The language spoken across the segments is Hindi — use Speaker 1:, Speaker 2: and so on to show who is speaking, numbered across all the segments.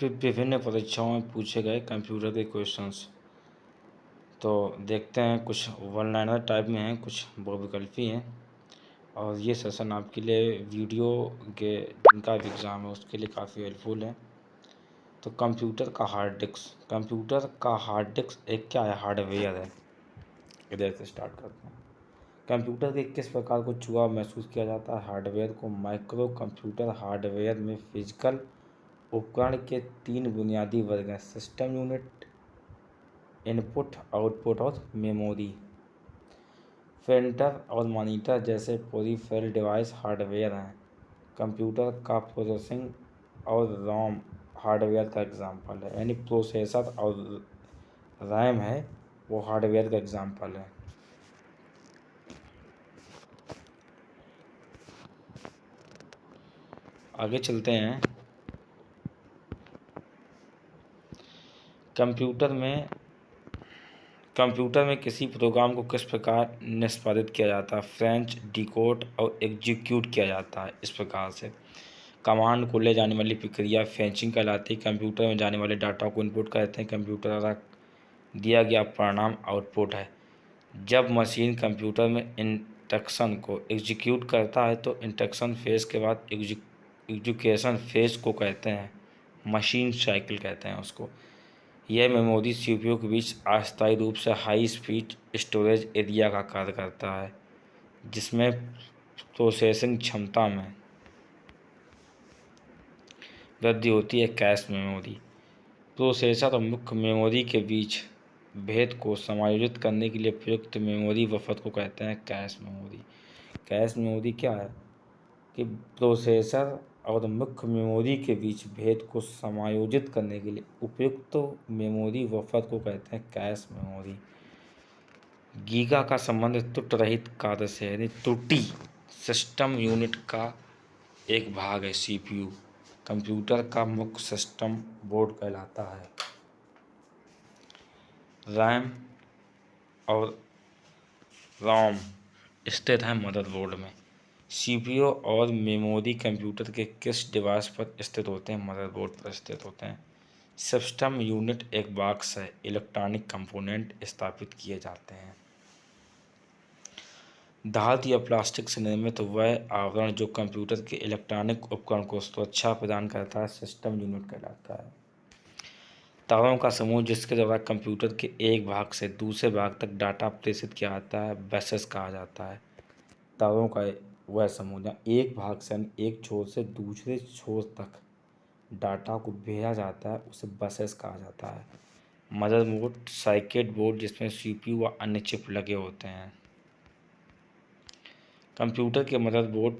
Speaker 1: विभिन्न परीक्षाओं में पूछे गए कंप्यूटर के क्वेश्चंस। तो देखते हैं, कुछ वन लाइनर टाइप में हैं, कुछ बहुविकल्पी हैं। और ये सेशन आपके लिए वीडियो के जिनका भी एग्ज़ाम है उसके लिए काफ़ी हेल्पफुल है। तो कंप्यूटर का हार्ड डिस्क एक क्या है, हार्डवेयर है। इधर से स्टार्ट करते हैं। कंप्यूटर के किस प्रकार को छुआ महसूस किया जाता है? हार्डवेयर को माइक्रो कंप्यूटर हार्डवेयर में फिजिकल उपकरण के 3 बुनियादी वर्ग हैं: सिस्टम यूनिट, इनपुट आउटपुट और मेमोरी। प्रिंटर और मॉनिटर जैसे पेरिफेरल डिवाइस हार्डवेयर हैं। कंप्यूटर का प्रोसेसिंग और रॉम हार्डवेयर का एग्जाम्पल है, यानी प्रोसेसर और रैम है वो हार्डवेयर का एग्जाम्पल है। आगे चलते हैं। कंप्यूटर में किसी प्रोग्राम को किस प्रकार निष्पादित किया जाता है? फ्रेंच, डिकोड और एग्जीक्यूट किया जाता है इस प्रकार से। कमांड को ले जाने वाली प्रक्रिया फेचिंग कहलाती है। कंप्यूटर में जाने वाले डाटा को इनपुट कहते हैं। कंप्यूटर द्वारा दिया गया परिणाम आउटपुट है। जब मशीन कंप्यूटर में इंस्ट्रक्शन को एग्जीक्यूट करता है तो इंस्ट्रक्शन फेज के बाद एग्जीक्यूशन फेज को कहते हैं मशीन साइकिल कहते हैं उसको। यह मेमोरी सीपीयू के बीच अस्थायी रूप से हाई स्पीड स्टोरेज एरिया का कार्य करता है, जिसमें प्रोसेसिंग क्षमता में वृद्धि होती है। कैश मेमोरी प्रोसेसर और मुख्य मेमोरी के बीच भेद को समायोजित करने के लिए प्रयुक्त मेमोरी बफर को कहते हैं कैश मेमोरी। कैश मेमोरी क्या है कि प्रोसेसर और मुख्य मेमोरी के बीच भेद को समायोजित करने के लिए उपयुक्त मेमोरी बफर को कहते हैं कैश मेमोरी। गीगा का संबंध त्रुट रहित कार्य से, यानी त्रुटि सिस्टम यूनिट का एक भाग है सीपीयू। कंप्यूटर का मुख्य सिस्टम बोर्ड कहलाता है। रैम और रोम स्थित है मदरबोर्ड में। सीपीयू और मेमोरी कंप्यूटर के किस डिवाइस पर स्थित होते हैं? मदरबोर्ड पर स्थित होते हैं। सिस्टम यूनिट एक बॉक्स है, इलेक्ट्रॉनिक कंपोनेंट स्थापित किए जाते हैं। धातु या प्लास्टिक से निर्मित वह आवरण जो कंप्यूटर के इलेक्ट्रॉनिक उपकरण को सुरक्षा प्रदान करता है सिस्टम यूनिट कहलाता है। तारों का समूह जिसके द्वारा कंप्यूटर के एक भाग से दूसरे भाग तक डाटा प्रेषित किया जाता है बसेस कहा जाता है। तारों का वह समूह जहाँ एक भाग से एक छोर से दूसरे छोर तक डाटा को भेजा जाता है उसे बसेस कहा जाता है। मदरबोर्ड सर्किट बोर्ड जिसमें सीपीयू व अन्य चिप लगे होते हैं। कंप्यूटर के मदरबोर्ड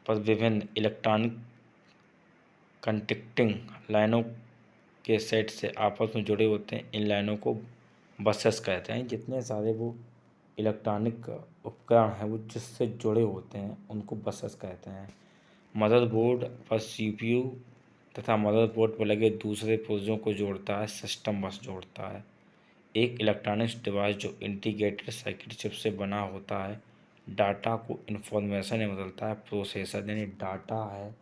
Speaker 1: पर विभिन्न इलेक्ट्रॉनिक कनेक्टिंग लाइनों के सेट से आपस में जुड़े होते हैं। इन लाइनों को बसेस कहते हैं। जितने सारे वो इलेक्ट्रॉनिक उपकरण हैं वो जिससे जुड़े होते हैं उनको बसेस कहते हैं। मदरबोर्ड पर सीपीयू तथा मदरबोर्ड पर लगे दूसरे पुर्जों को जोड़ता है सिस्टम बस जोड़ता है। एक इलेक्ट्रॉनिक्स डिवाइस जो इंटीग्रेटेड सर्किट चिप से बना होता है डाटा को इन्फॉर्मेशन में बदलता है। प्रोसेसर यानी डाटा है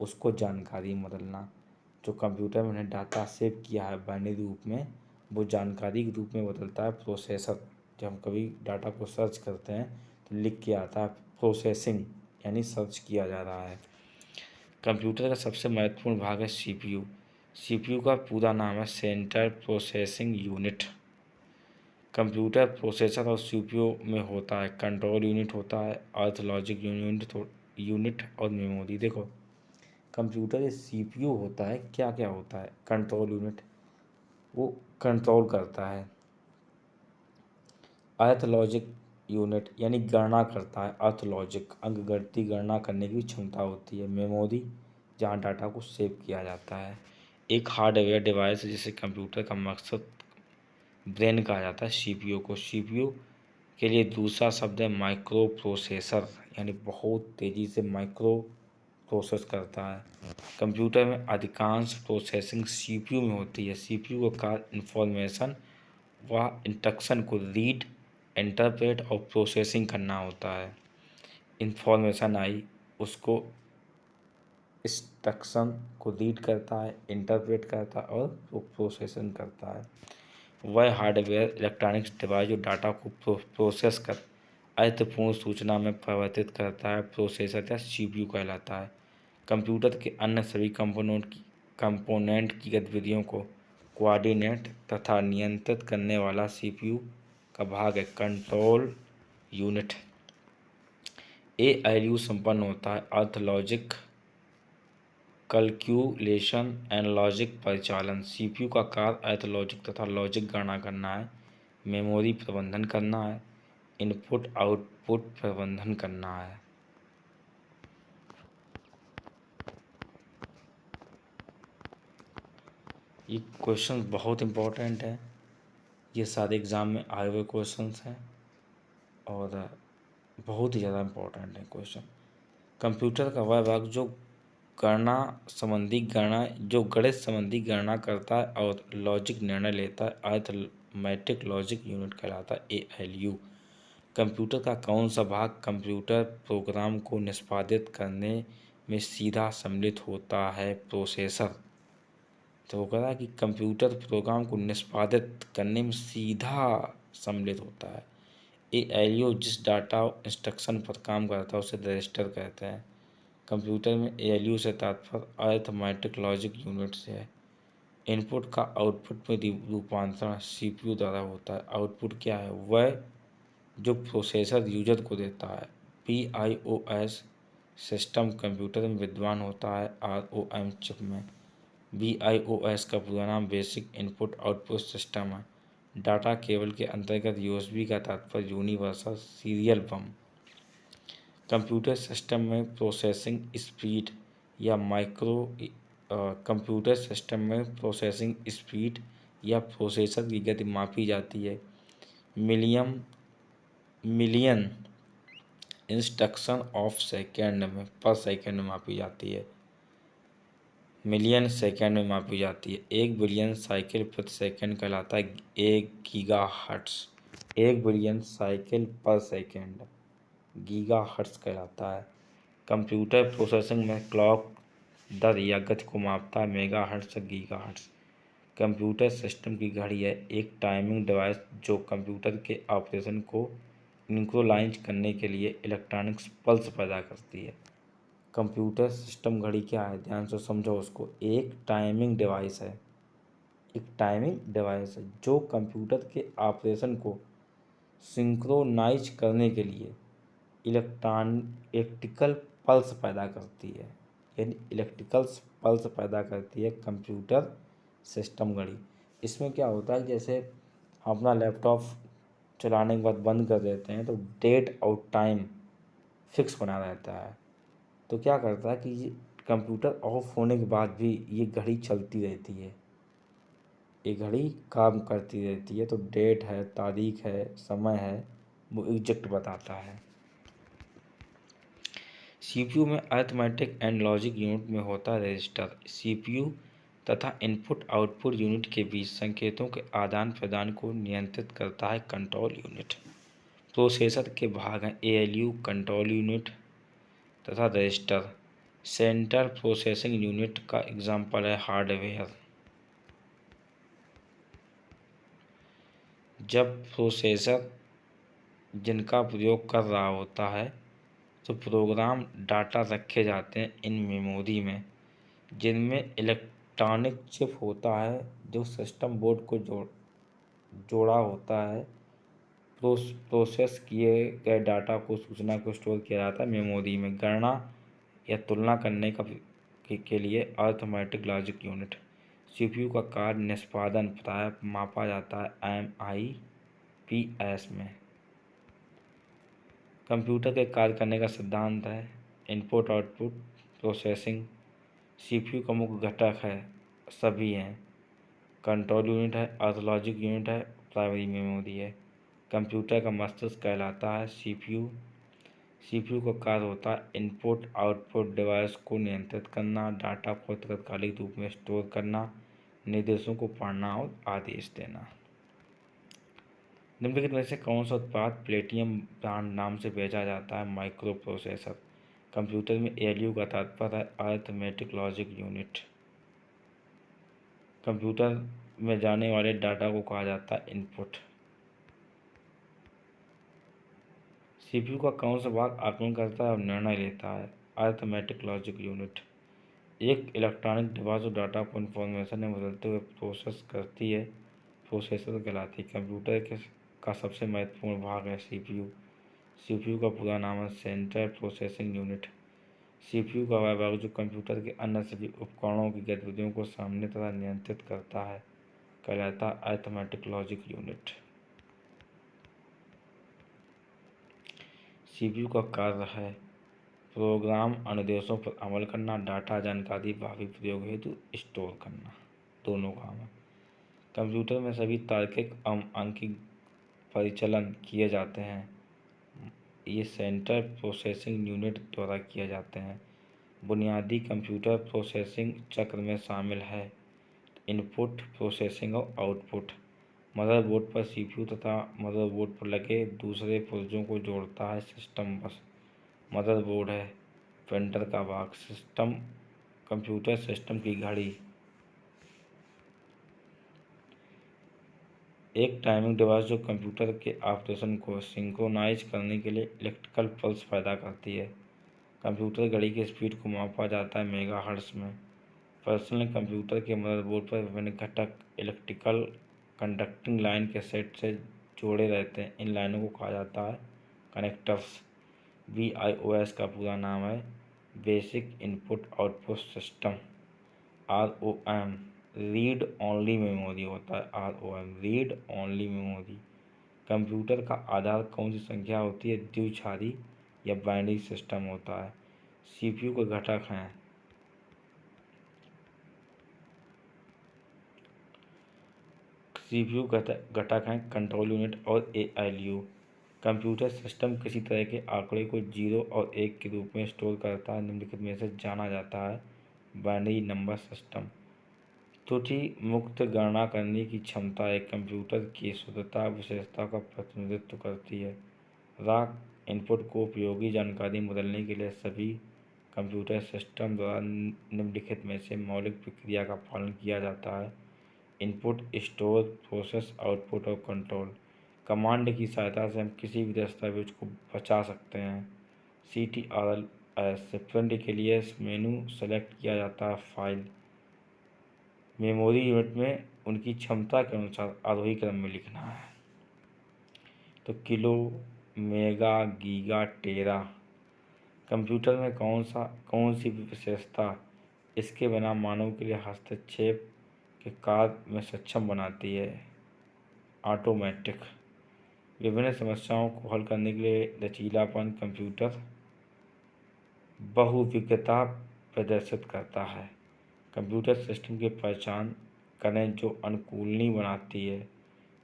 Speaker 1: उसको जानकारी में बदलना। जो कंप्यूटर में उन्हें डाटा सेव किया है बाइनरी रूप में वो जानकारी के रूप में बदलता है प्रोसेसर। जब हम कभी डाटा को सर्च करते हैं तो लिख के आता है प्रोसेसिंग, यानी सर्च किया जा रहा है। कंप्यूटर का सबसे महत्वपूर्ण भाग है सीपीयू। सीपीयू का पूरा नाम है central processing unit. Computer processor और सीपीयू में होता है कंट्रोल यूनिट होता है, अर्थ लॉजिक यूनिट और मेमोरी। देखो कंप्यूटर ये सीपीयू होता है, क्या क्या होता है? कंट्रोल यूनिट वो कंट्रोल करता है। अर्थ लॉजिक यूनिट यानी गणना करता है। अर्थ लॉजिक अंकगणितीय गणना करने की क्षमता होती है। मेमोरी जहाँ डाटा को सेव किया जाता है। एक हार्डवेयर डिवाइस जिसे कंप्यूटर का मकसद ब्रेन कहा जाता है सीपीयू को। सीपीयू के लिए दूसरा शब्द है माइक्रो प्रोसेसर, यानी बहुत तेज़ी से माइक्रो प्रोसेस करता है। कंप्यूटर में अधिकांश प्रोसेसिंग सीपीयू में होती है। सीपीयू का कार्य इंफॉर्मेशन व इंस्ट्रक्शन को रीड, इंटरप्रेट और प्रोसेसिंग करना होता है। इंफॉर्मेशन आई उसको इंस्ट्रक्शन को रीड करता है, इंटरप्रेट करता है और प्रोसेसिंग करता है। वह हार्डवेयर इलेक्ट्रॉनिक्स डिवाइस जो डाटा को प्रोसेस कर अर्थपूर्ण सूचना में परिवर्तित करता है प्रोसेसर या सीपीयू कहलाता है। कंप्यूटर के अन्य सभी कंपोनेंट की गतिविधियों को कोऑर्डिनेट तथा नियंत्रित करने वाला सीपीयू का भाग है कंट्रोल यूनिट। एएलयू संपन्न होता है अर्थ लॉजिक कैलकुलेशन एंड लॉजिक परिचालन। सीपीयू का कार्य अर्थ लॉजिक तथा लॉजिक गणना करना है, मेमोरी प्रबंधन करना है, इनपुट आउटपुट प्रबंधन करना है। ये क्वेश्चन बहुत इम्पोर्टेंट है, ये सारे एग्ज़ाम में आए हुए क्वेश्चंस हैं और बहुत ही ज़्यादा इम्पोर्टेंट है क्वेश्चन। कंप्यूटर का वह भाग जो गणित संबंधी गणना करता है और लॉजिक निर्णय लेता है अरिथमेटिक लॉजिक यूनिट कहलाता है एएलयू। कंप्यूटर का कौन सा भाग कंप्यूटर प्रोग्राम को निष्पादित करने में सीधा सम्मिलित होता है? प्रोसेसर। तो कह रहा है कि कंप्यूटर प्रोग्राम को निष्पादित करने में सीधा सम्मिलित होता है। एएलयू जिस डाटा इंस्ट्रक्शन पर काम करता है उसे रजिस्टर कहते हैं। कंप्यूटर में एएलयू से तात्पर्य अरिथमेटिक लॉजिक यूनिट से है। इनपुट का आउटपुट में रूपांतरण सीपीयू द्वारा होता है। आउटपुट क्या है? वह जो प्रोसेसर यूजर को देता है। पीआईओएस सिस्टम कंप्यूटर में विद्यमान होता है आरओएम चिप में। बीआईओएस का पूरा नाम बेसिक इनपुट आउटपुट सिस्टम है। डाटा केबल के अंतर्गत यूएसबी का तात्पर्य universal serial bomb. Computer system में प्रोसेसिंग स्पीड या प्रोसेसर की गति मापी जाती है मिलियन इंस्ट्रक्शन ऑफ सेकेंड में पर सेकेंड में मापी जाती है। मिलियन सेकेंड में मापी जाती है। 1 बिलियन साइकिल प्रति सेकेंड कहलाता है 1 गीगाहर्ट्ज़। 1 बिलियन साइकिल पर सेकेंड गीगाहर्ट्ज़ कहलाता है। कंप्यूटर प्रोसेसिंग में क्लॉक दर या गति को मापता है मेगाहर्ट्ज़ या गीगाहर्ट्ज़। कंप्यूटर सिस्टम की घड़ी है एक टाइमिंग डिवाइस जो कंप्यूटर के ऑपरेशन को सिंक्रोनाइज करने के लिए इलेक्ट्रॉनिक्स पल्स पैदा करती है। कंप्यूटर सिस्टम घड़ी क्या है? ध्यान से समझो उसको। एक टाइमिंग डिवाइस है जो कंप्यूटर के ऑपरेशन को सिंक्रोनाइज करने के लिए इलेक्ट्रिकल पल्स पैदा करती है, यानी इलेक्ट्रिकल पल्स पैदा करती है कंप्यूटर सिस्टम घड़ी। इसमें क्या होता है, जैसे हम अपना लैपटॉप चलाने के बाद बंद कर देते हैं तो डेट और टाइम फिक्स बना रहता है। तो क्या करता है कि ये कंप्यूटर ऑफ होने के बाद भी ये घड़ी चलती रहती है, ये घड़ी काम करती रहती है। तो डेट है, तारीख है, समय है, वो एग्जैक्ट बताता है। सीपीयू में अरिथमेटिक एंड लॉजिक यूनिट में होता है रजिस्टर। सीपीयू तथा इनपुट आउटपुट यूनिट के बीच संकेतों के आदान प्रदान को नियंत्रित करता है कंट्रोल यूनिट। प्रोसेसर के भाग हैं एएलयू, कंट्रोल यूनिट तथा रजिस्टर। सेंट्रल प्रोसेसिंग यूनिट का एग्जाम्पल है हार्डवेयर। जब प्रोसेसर जिनका प्रयोग कर रहा होता है तो प्रोग्राम डाटा रखे जाते हैं इन मेमोरी में, जिनमें इलेक्ट्रॉनिक चिप होता है जो सिस्टम बोर्ड को जोड़ा होता है। प्रोसेस किए गए डाटा को सूचना को स्टोर किया जाता है मेमोरी में। गणना या तुलना करने के लिए अरिथमेटिक लॉजिक यूनिट। सीपीयू का कार्य निष्पादन प्राय मापा जाता है एमआईपीएस में। कंप्यूटर के कार्य करने का सिद्धांत है इनपुट आउटपुट प्रोसेसिंग। सीपीयू का मुख्य घटक है सभी हैं। कंट्रोल यूनिट है, अर्थ लॉजिक यूनिट है, प्राइमरी मेमोरी है। कंप्यूटर का मस्तिष्क कहलाता है सीपीयू। सीपीयू का कार्य होता है इनपुट आउटपुट डिवाइस को नियंत्रित करना, डाटा को तात्कालिक रूप में स्टोर करना, निर्देशों को पढ़ना और आदेश देना। निम्नलिखित में से कौन सा उत्पाद प्लेटिनम ब्रांड नाम से बेचा जाता है? Micro processor. कंप्यूटर में ALU का तात्पर्य है अरिथमेटिक लॉजिक यूनिट। कंप्यूटर में जाने वाले डाटा को कहा जाता है इनपुट। CPU का कौन सा भाग आकलन करता है और निर्णय लेता है? Arithmetic logic unit. एक इलेक्ट्रॉनिक डिवाइस जो डाटा को इन्फॉर्मेशन में बदलते हुए प्रोसेस करती है प्रोसेसर कहलाती है। कंप्यूटर का सबसे महत्वपूर्ण भाग है CPU। CPU का पूरा नाम है सेंट्रल प्रोसेसिंग यूनिट। CPU का वह भाग जो कंप्यूटर के अन्य सभी उपकरणों की गतिविधियों को सामान्य तरह नियंत्रित करता है कहलाता है अरिथमेटिक लॉजिक यूनिट। CPU का कार्य है प्रोग्राम अनुदेशों पर अमल करना, डाटा जानकारी भावी प्रयोग हेतु स्टोर करना, दोनों काम है। कंप्यूटर में सभी तार्किक अंकीय परिचालन किए जाते हैं, ये सेंट्रल प्रोसेसिंग यूनिट द्वारा किए जाते हैं। बुनियादी कंप्यूटर प्रोसेसिंग चक्र में शामिल है इनपुट, प्रोसेसिंग और आउटपुट। मदरबोर्ड पर CPU तथा मदरबोर्ड पर लगे दूसरे पुर्जों को जोड़ता है सिस्टम बस। मदरबोर्ड है प्रिंटर का भाग। सिस्टम कंप्यूटर सिस्टम की घड़ी। एक टाइमिंग डिवाइस जो कंप्यूटर के ऑपरेशन को सिंक्रोनाइज करने के लिए इलेक्ट्रिकल पल्स पैदा करती है। कंप्यूटर घड़ी की स्पीड को मापा जाता है मेगाहर्ट्ज में। पर्सनल कंप्यूटर के मदरबोर्ड पर विभिन्न घटक इलेक्ट्रिकल कंडक्टिंग लाइन के सेट से जोड़े रहते हैं। इन लाइनों को कहा जाता है कनेक्टर्स। BIOS का पूरा नाम है basic input output system. ROM read only memory होता है। ROM read only memory. Computer का आधार कौन सी संख्या होती है? द्विआधारी या बाइनरी सिस्टम होता है। CPU के घटक हैं घटक हैं कंट्रोल यूनिट और ALU। कंप्यूटर सिस्टम किसी तरह के आंकड़े को 0 और 1 के रूप में स्टोर करता है। निम्नलिखित में से जाना जाता है बाइनरी नंबर सिस्टम। त्रुटि मुक्त गणना करने की क्षमता एक कंप्यूटर की शुद्धता विशेषता का प्रतिनिधित्व करती है। रॉ इनपुट को उपयोगी जानकारी बदलने के लिए सभी कंप्यूटर सिस्टम द्वारा निम्नलिखित में से मौलिक प्रक्रिया का पालन किया जाता है इनपुट, स्टोर, प्रोसेस, आउटपुट और कंट्रोल। कमांड की सहायता से हम किसी भी दस्तावेज को बचा सकते हैं। CTRL से प्रिंट के लिए मेनू सेलेक्ट किया जाता है फाइल। मेमोरी यूनिट में उनकी क्षमता के अनुसार आरोही क्रम में लिखना है। तो किलो, मेगा, गीगा, टेरा। कंप्यूटर में कौन सी विशेषता इसके बिना मानव के लिए हस्तक्षेप के कार्य में सक्षम बनाती है? ऑटोमेटिक। विभिन्न समस्याओं को हल करने के लिए लचीलापन। कंप्यूटर बहुविकता प्रदर्शित करता है। कंप्यूटर सिस्टम की पहचान करें जो अनुकूलनी बनाती है,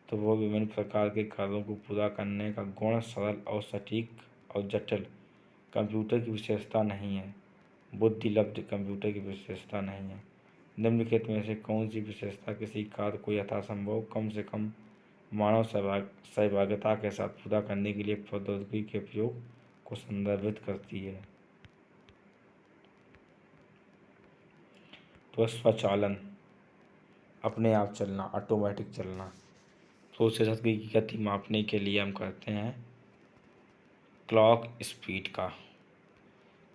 Speaker 1: तो वो विभिन्न प्रकार के कार्यों को पूरा करने का गुण, सरल और सटीक और जटिल कंप्यूटर की विशेषता नहीं है। बुद्धिलब्ध कंप्यूटर की विशेषता नहीं है। निम्नलिखित में से कौन सी विशेषता किसी कार्य को यथासंभव कम से कम मानव सहभागिता के साथ पूरा करने के लिए प्रौद्योगिकी के उपयोग को संदर्भित करती है? तो स्वचालन, अपने आप चलना, ऑटोमेटिक चलना। प्रोसेसर की गति मापने के लिए हम करते हैं क्लॉक स्पीड का।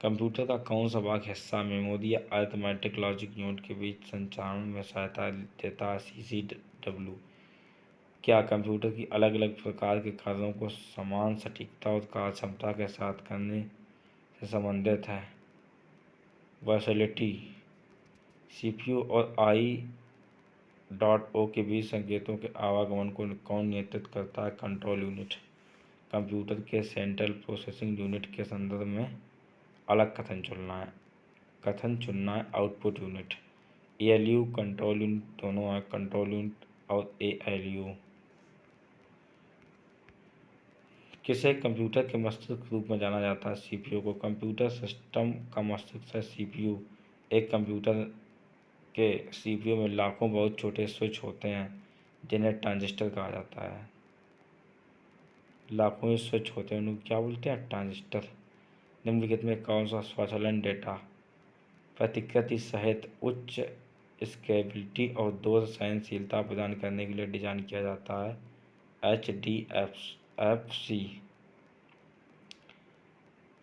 Speaker 1: कंप्यूटर का कौन सा भाग हिस्सा मेमोरी या अरिथमेटिक लॉजिक यूनिट के बीच संचारण में सहायता देता है? CCW। क्या कंप्यूटर की अलग अलग प्रकार के कार्यों को समान सटीकता और कार्यक्षमता के साथ करने से संबंधित है? वर्सैटिलिटी। CPU और I.O के बीच संकेतों के आवागमन को कौन नियंत्रित करता है? Control unit. कंप्यूटर के सेंट्रल प्रोसेसिंग यूनिट के संदर्भ में अलग कथन चुनना है output unit. ALU control unit दोनों है, कंट्रोल यूनिट और ALU। किसे कंप्यूटर के मस्तिष्क के रूप में जाना जाता है? CPU को। कंप्यूटर सिस्टम का मस्तिष्क है CPU। एक कंप्यूटर के CPU में लाखों बहुत छोटे स्विच होते हैं जिन्हें ट्रांजिस्टर कहा जाता है। लाखों स्विच होते हैं, उन्हें क्या बोलते हैं? ट्रांजिस्टर। निम्नलिखित में कौन सा स्वचालन डेटा प्रतिकृति सहित उच्च स्केलेबिलिटी और दोष सहनशीलता प्रदान करने के लिए डिज़ाइन किया जाता है? HDFC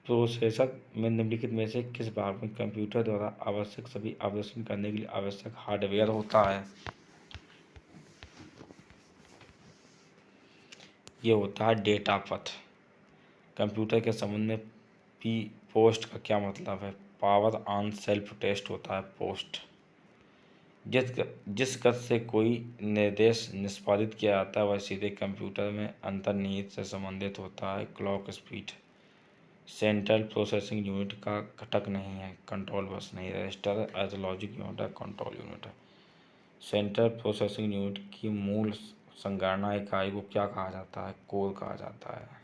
Speaker 1: प्रोसेसर में निम्नलिखित में से किस भाग में कंप्यूटर द्वारा आवश्यक सभी ऑपरेशन करने के लिए आवश्यक हार्डवेयर होता है? ये होता है डेटा पथ। कंप्यूटर के संबंध में पोस्ट का क्या मतलब है? पावर ऑन सेल्फ टेस्ट होता है पोस्ट। जिस गति से कोई निर्देश निष्पादित किया जाता है वह सीधे कंप्यूटर में अंतर्निहित से संबंधित होता है clock speed. Central processing unit का घटक नहीं है, कंट्रोल बस नहीं, रजिस्टर एज लॉजिक यूनिट है, कंट्रोल यूनिट है। सेंट्रल प्रोसेसिंग यूनिट की मूल संगणना इकाई को क्या कहा जाता है? कोर कहा जाता है।